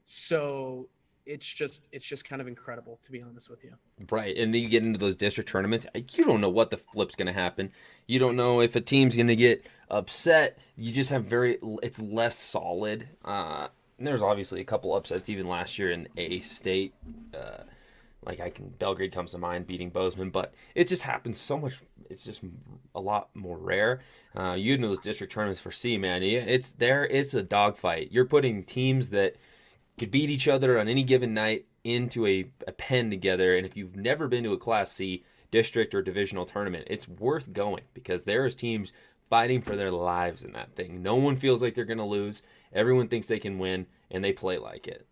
So it's just kind of incredible, to be honest with you. Right, and then you get into those district tournaments. You don't know what the flip's going to happen. You don't know if a team's going to get upset. You just have it's less solid. There's obviously a couple upsets even last year in A state. Belgrade comes to mind beating Bozeman, but it just happens so much. It's just a lot more rare. You know those district tournaments for C, man. It's there. It's a dogfight. You're putting teams that could beat each other on any given night into a pen together. And if you've never been to a Class C district or divisional tournament, it's worth going because there's teams fighting for their lives in that thing. No one feels like they're going to lose. Everyone thinks they can win, and they play like it.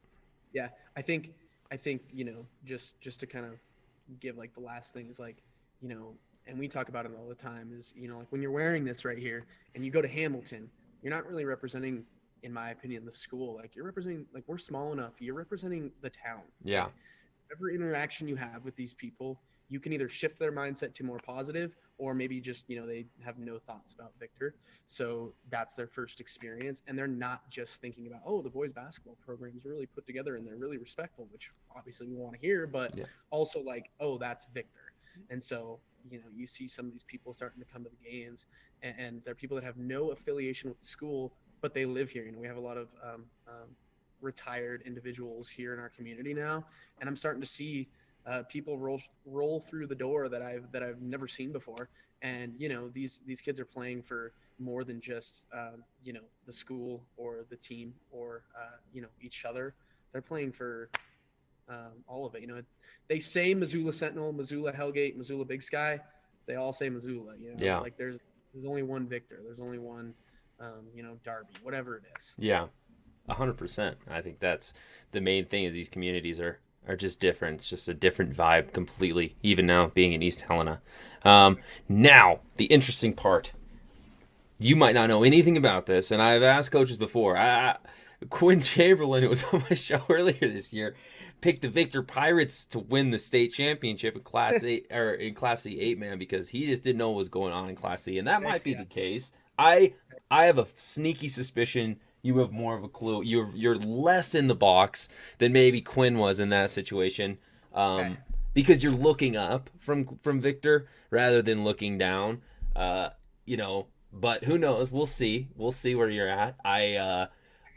Yeah, I think just to kind of give like the last thing is like, and we talk about it all the time is, like when you're wearing this right here and you go to Hamilton, you're not really representing, in my opinion, the school. Like you're representing, like we're small enough, you're representing the town. Yeah. Like, every interaction you have with these people, you can either shift their mindset to more positive, or maybe just, they have no thoughts about Victor. So that's their first experience. And they're not just thinking about, oh, the boys basketball program is really put together and they're really respectful, which obviously we want to hear, but Yeah. also like, oh, that's Victor. And so, you see some of these people starting to come to the games, and they're people that have no affiliation with the school, but they live here. We have a lot of retired individuals here in our community now, and I'm starting to see people roll through the door that I've never seen before. And these kids are playing for more than just the school or the team or each other. They're playing for all of it. They say Missoula Sentinel, Missoula Hellgate, Missoula Big Sky. They all say Missoula. Yeah. Like there's only one Victor. There's only one Darby, whatever it is. Yeah. 100%. I think that's the main thing is these communities are just different. It's just a different vibe completely, even now being in East Helena. Now, the interesting part. You might not know anything about this, and I've asked coaches before. Quinn Chamberlain, who was on my show earlier this year, picked the Victor Pirates to win the state championship in Class A or in Class C 8-man because he just didn't know what was going on in Class C, and that might be the case. I have a sneaky suspicion you have more of a clue. You're less in the box than maybe Quinn was in that situation, because you're looking up from Victor rather than looking down. But who knows? We'll see. We'll see where you're at.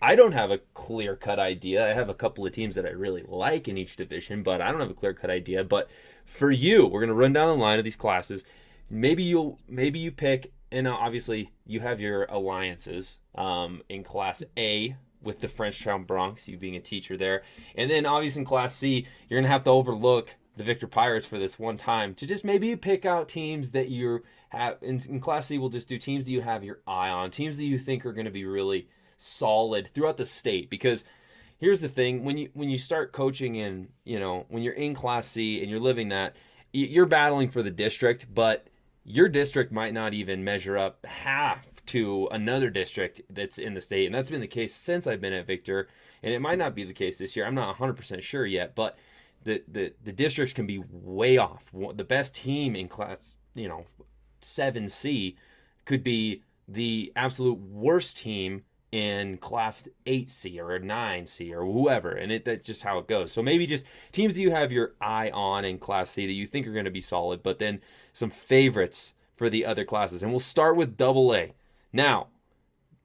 I don't have a clear-cut idea. I have a couple of teams that I really like in each division, but I don't have a clear-cut idea. But for you, we're gonna run down the line of these classes. Maybe you pick, and obviously you have your alliances in Class A with the Frenchtown Bronx, you being a teacher there, and then obviously in Class C, you're gonna have to overlook the Victor Pirates for this one time to just maybe pick out teams that you have in Class C. We'll just do teams that you have your eye on, teams that you think are going to be really solid throughout the state. Because here's the thing: when you start coaching in, when you're in Class C and you're living that, you're battling for the district, but your district might not even measure up half to another district that's in the state, and that's been the case since I've been at Victor, and it might not be the case this year. I'm not 100% sure yet, but the districts can be way off. The best team in Class 7C could be the absolute worst team in Class 8C or a 9C or whoever, and that's just how it goes. So maybe just teams that you have your eye on in Class C that you think are going to be solid, but then some favorites for the other classes. And we'll start with Double A. Now,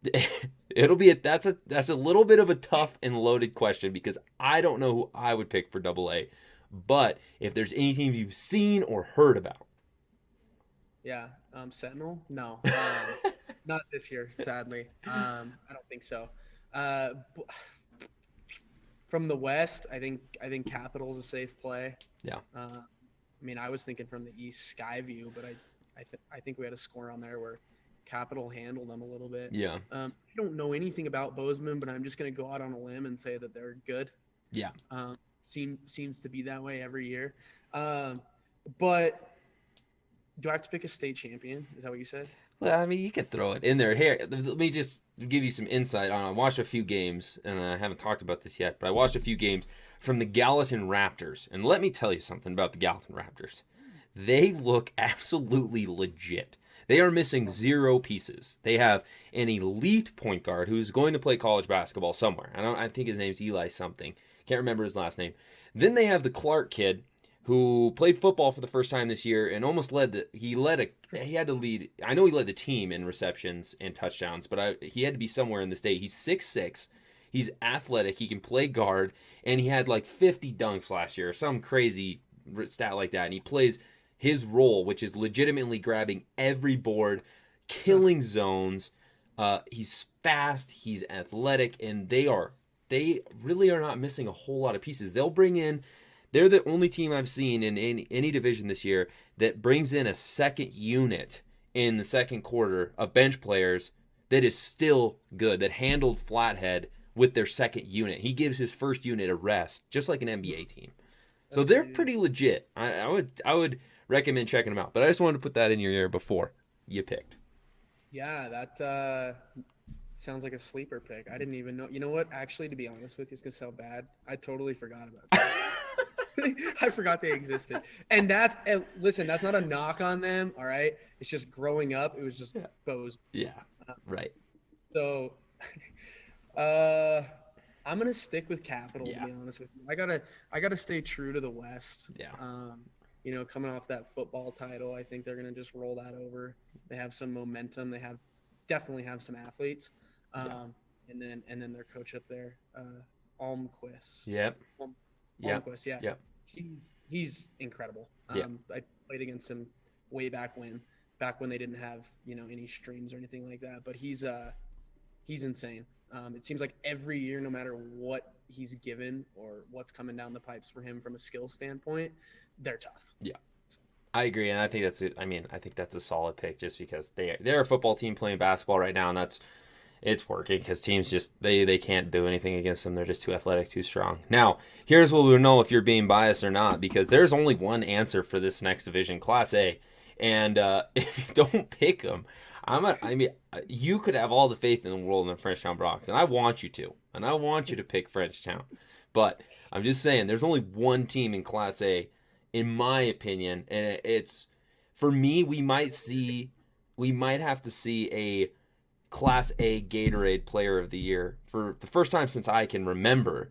that's a little bit of a tough and loaded question because I don't know who I would pick for Double A, but if there's any teams you've seen or heard about. Yeah, Sentinel? No, not this year, sadly. I don't think so. From the West, I think Capital's a safe play. Yeah. I was thinking from the East, Skyview, but I think we had a score on there where Capital handled them a little bit. Yeah. I don't know anything about Bozeman, but I'm just going to go out on a limb and say that they're good. Yeah. Seems to be that way every year. But do I have to pick a state champion? Is that what you said? Well, I mean, you could throw it in there. Here, let me just give you some insight on. I watched a few games, and I haven't talked about this yet, but I watched a few games from the Gallatin Raptors, and let me tell you something about the Gallatin Raptors. They look absolutely legit. They are missing zero pieces. They have an elite point guard who's going to play college basketball somewhere. I think his name's Eli something. Can't remember his last name. Then they have the Clark kid who played football for the first time this year and almost he had to lead. I know he led the team in receptions and touchdowns, but he had to be somewhere in the state. He's 6'6". He's athletic. He can play guard, and he had like 50 dunks last year, some crazy stat like that. And he plays his role, which is legitimately grabbing every board, killing zones. He's fast, he's athletic, and they really are not missing a whole lot of pieces. They're the only team I've seen in any division this year that brings in a second unit in the second quarter of bench players that is still good, that handled Flathead with their second unit. He gives his first unit a rest, just like an NBA team. So they're pretty legit. I would recommend checking them out. But I just wanted to put that in your ear before you picked. Yeah, that sounds like a sleeper pick. I didn't even know. You know what? Actually, to be honest with you, it's gonna sound bad. I totally forgot about that. I forgot they existed. And listen, that's not a knock on them. All right, it's just growing up. It was just Bo's. Yeah, right. So, uh, I'm gonna stick with Capital. Yeah. To be honest with you, I gotta stay true to the West. Yeah. Coming off that football title, I think they're gonna just roll that over. They have some momentum. Definitely have some athletes. And then their coach up there, Almquist. Yep. Almquist, yeah. Yep. He's incredible. I played against him way back when they didn't have any streams or anything like that. But he's insane. It seems like every year, no matter what he's given or what's coming down the pipes for him from a skill standpoint, they're tough. Yeah. I agree, and I think that's it. I mean, I think that's a solid pick just because they're a football team playing basketball right now, and it's working because teams just they can't do anything against them. They're just too athletic, too strong. Now, here's what we'll know if you're being biased or not, because there's only one answer for this next division, Class A, and if you don't pick them, you could have all the faith in the world in the Frenchtown Bronx, and I want you to pick Frenchtown, but I'm just saying there's only one team in Class A, in my opinion, and it's for me. We might have to see a Class A Gatorade Player of the Year for the first time since I can remember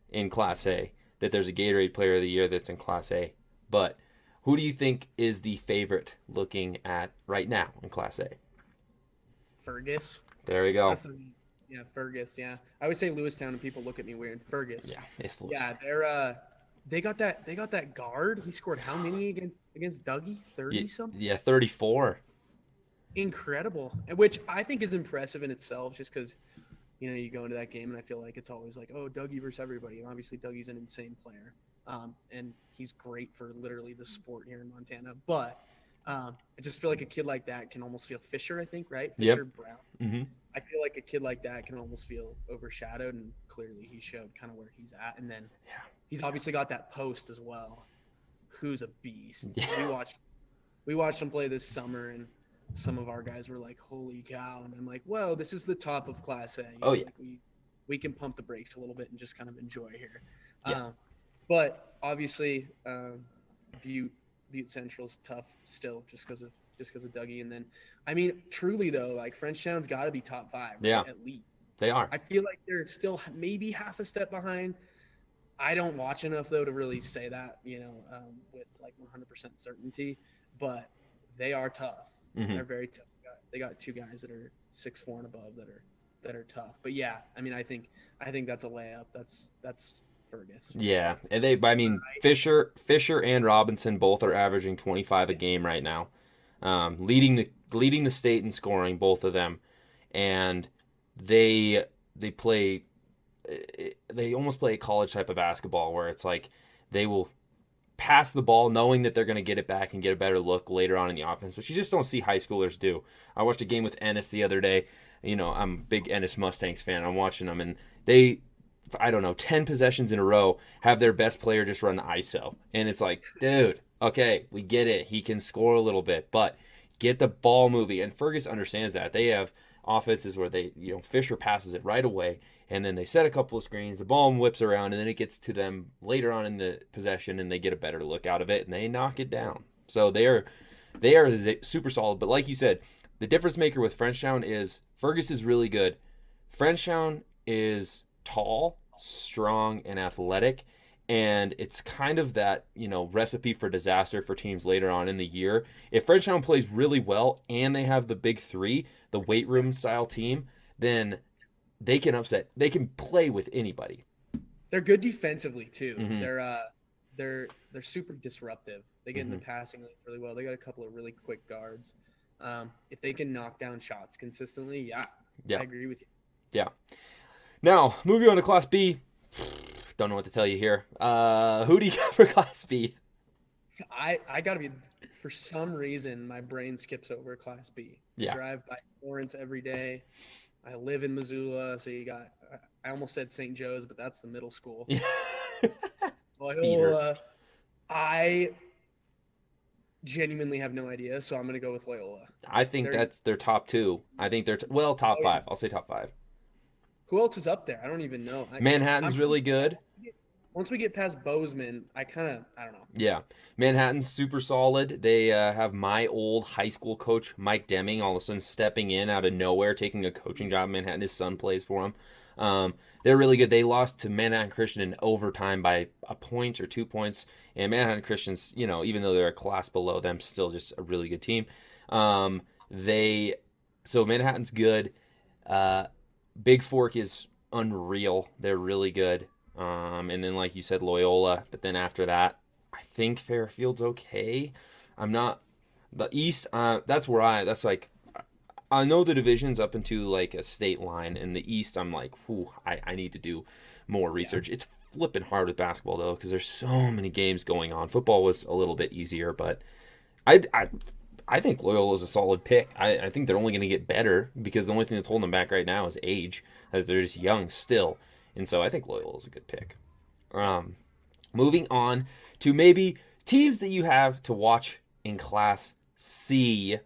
in Class A that there's a Gatorade Player of the Year that's in Class A. But who do you think is the favorite looking at right now in Class A? Fergus. There we go. Fergus. Yeah, I would say Lewistown, and people look at me weird. Fergus. Yeah, it's Lewis. Yeah, they got that guard. He scored how many against Dougie? 30 something. Yeah, 34. Incredible, which I think is impressive in itself, just because you go into that game and I feel like it's always like, oh, Dougie versus everybody, and obviously Dougie's an insane player, and he's great for literally the sport here in Montana. But I just feel like a kid like that can almost feel Fisher, I think, right? Fisher Brown. Mm-hmm. I feel like a kid like that can almost feel overshadowed, and clearly he showed kind of where he's at, and then he's obviously got that post as well. Who's a beast? Yeah. We watched him play this summer, and some of our guys were like, holy cow. And I'm like, well, this is the top of Class A. Oh, yeah. Like we can pump the brakes a little bit and just kind of enjoy here. Yeah. But obviously, Butte Central's tough still just because of Dougie. And then, I mean, truly, though, like Frenchtown's got to be top 5, right? Yeah. At least. They are. I feel like they're still maybe half a step behind. I don't watch enough, though, to really say that, with like 100% certainty. But they are tough. Mm-hmm. They're very tough. They got 2 guys that are 6'4" and above that are tough. But yeah, I mean, I think that's a layup. That's Fergus. Yeah, and Fisher and Robinson both are averaging 25 a game right now, leading the state in scoring, both of them, and they almost play a college type of basketball where it's like they will pass the ball knowing that they're going to get it back and get a better look later on in the offense, which you just don't see high schoolers do. I watched a game with Ennis the other day. I'm a big Ennis Mustangs fan. I'm watching them, and they, 10 possessions in a row have their best player just run the ISO. And it's like, dude, okay, we get it. He can score a little bit, but get the ball moving. And Fergus understands that. They have offenses where they, Fisher passes it right away, and then they set a couple of screens, the ball whips around, and then it gets to them later on in the possession, and they get a better look out of it, and they knock it down. So they are super solid. But like you said, the difference maker with Frenchtown is Fergus is really good. Frenchtown is tall, strong, and athletic. And it's kind of that, recipe for disaster for teams later on in the year. If Frenchtown plays really well and they have the big three, the weight room style team, then they can play with anybody. They're good defensively too. Mm-hmm. They're super disruptive. They get in the passing really well. They got a couple of really quick guards. If they can knock down shots consistently, yeah. I agree with you. Yeah. Now, moving on to Class B. Don't know what to tell you here. Who do you got for Class B? I gotta be. For some reason, my brain skips over Class B. Yeah. I drive by Lawrence every day. I live in Missoula, so you got. I almost said St. Joe's, but that's the middle school. Loyola. I genuinely have no idea, so I'm gonna go with Loyola. I think that's their top two. I think they're top five. I'll say top five. Who else is up there? I don't even know. Manhattan's really good. Once we get past Bozeman, I don't know. Yeah. Manhattan's super solid. They have my old high school coach, Mike Deming, all of a sudden stepping in out of nowhere, taking a coaching job in Manhattan. His son plays for him. They're really good. They lost to Manhattan Christian in overtime by a point or 2 points. And Manhattan Christian's, even though they're a class below them, still just a really good team. So Manhattan's good. Big Fork is unreal. They're really good. And then, like you said, Loyola. But then after that, I think Fairfield's okay. I'm not. The East, that's like, I know the division's up into like a state line. And the East, I'm like, I need to do more research. Yeah. It's flipping hard with basketball, though, because there's so many games going on. Football was a little bit easier, but I think Loyola is a solid pick. I think they're only going to get better because the only thing that's holding them back right now is age, as they're just young still. And so I think Loyola is a good pick. Moving on to maybe teams that you have to watch in Class C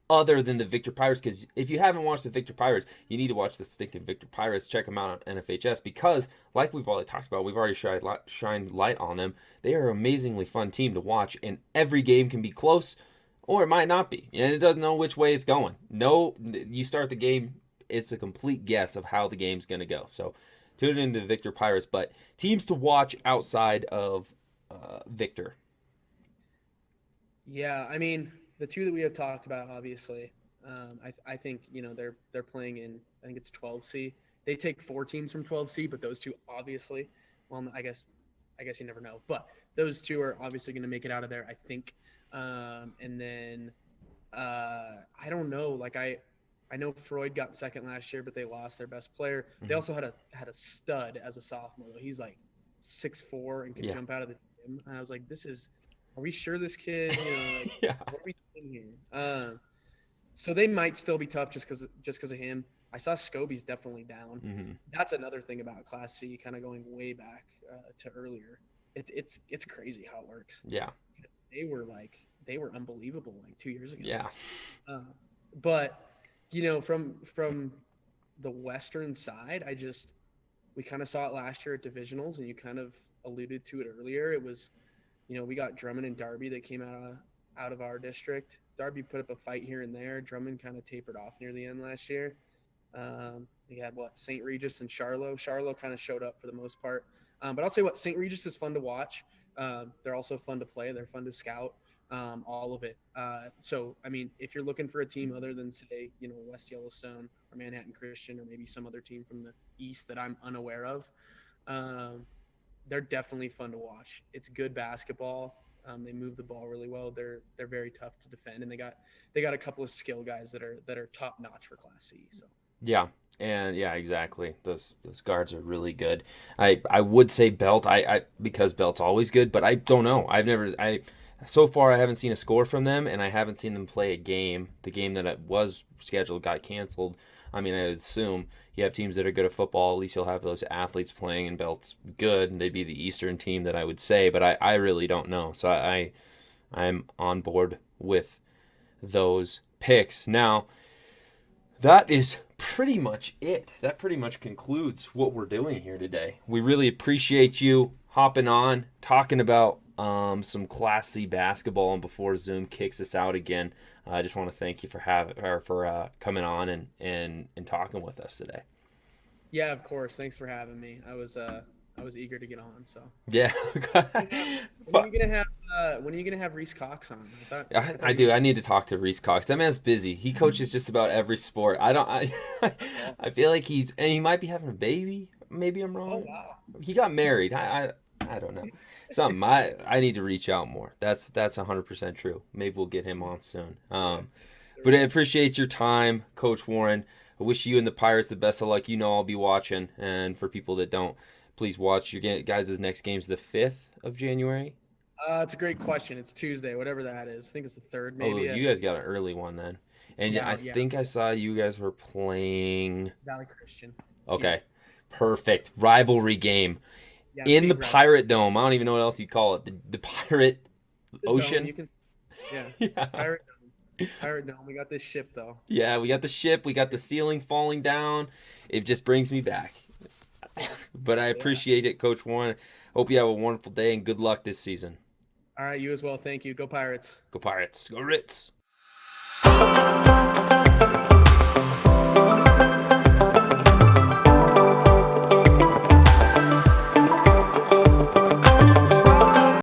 other than the Victor Pirates, because if you haven't watched the Victor Pirates, you need to watch the stinking Victor Pirates. Check them out on NFHS because, like we've already talked about, we've already shined light on them. They are an amazingly fun team to watch, and every game can be close, or it might not be, and it doesn't know which way it's going. No, you start the game, it's a complete guess of how the game's going to go. So tune into the Victor Pirates, but teams to watch outside of Victor. Yeah, I mean, the two that we have talked about, obviously, I think, they're playing in, I think it's 12C. They take 4 teams from 12C, but those two obviously, well, I guess you never know, but those two are obviously going to make it out of there, I think. And then I don't know, like I know Freud got second last year, but they lost their best player. Mm-hmm. They also had a stud as a sophomore. He's like 6'4" and can jump out of the gym. And I was like, are we sure this kid? What are we doing here? So they might still be tough just because of him. I saw Scobie's definitely down. Mm-hmm. That's another thing about Class C, kind of going way back to earlier. It's crazy how it works. Yeah. They were unbelievable like 2 years ago. Yeah. But from the Western side, we kind of saw it last year at divisionals, and you kind of alluded to it earlier. It was, we got Drummond and Darby that came out of our district. Darby put up a fight here and there. Drummond kind of tapered off near the end last year. We had St. Regis and Charlo. Charlo kind of showed up for the most part. But I'll tell you what, St. Regis is fun to watch. They're also fun to play. They're fun to scout. All of it. So, I mean, if you're looking for a team other than, say, West Yellowstone or Manhattan Christian or maybe some other team from the East that I'm unaware of, they're definitely fun to watch. It's good basketball. They move the ball really well. They're very tough to defend, and they got a couple of skill guys that are top notch for Class C. So. Yeah. And yeah, exactly. Those guards are really good. I would say Belt, because Belt's always good, but I don't know. So far I haven't seen a score from them, and I haven't seen them play a game. The game that was scheduled got canceled. I mean, I would assume you have teams that are good at football. At least you'll have those athletes playing, and Belt's good, and they'd be the Eastern team that I would say, but I really don't know. So I'm on board with those picks. Now, that is pretty much it. That pretty much concludes what we're doing here today. We really appreciate you hopping on, talking about some Class C basketball, and before Zoom kicks us out again, I just want to thank you for coming on and talking with us today. Yeah, of course. Thanks for having me. I was eager to get on. So Yeah. when are you gonna have Reese Cox on? I do. I need to talk to Reese Cox. That man's busy. He coaches just about every sport. I feel like he might be having a baby. Maybe I'm wrong. Oh wow. He got married. I don't know. Something. I need to reach out more. That's 100% true. Maybe we'll get him on soon. But I appreciate your time, Coach Warren. I wish you and the Pirates the best of luck. You know I'll be watching. And for people that don't, please watch your guys' next game's the 5th of January. It's a great question. It's Tuesday, whatever that is. I think it's the 3rd, maybe. Oh, you guys got an early one then. And I think I saw you guys were playing Valley Christian. Okay. Perfect. Rivalry game. Yeah, In the big Pirate Dome. I don't even know what else you call it. The Pirate Ocean. Dome, yeah. Yeah. Pirate Dome. Pirate Dome. We got this ship though. Yeah, we got the ship. We got the ceiling falling down. It just brings me back. But I appreciate it, Coach Warren. Hope you have a wonderful day and good luck this season. All right, you as well. Thank you. Go Pirates. Go Pirates. Go Ritz.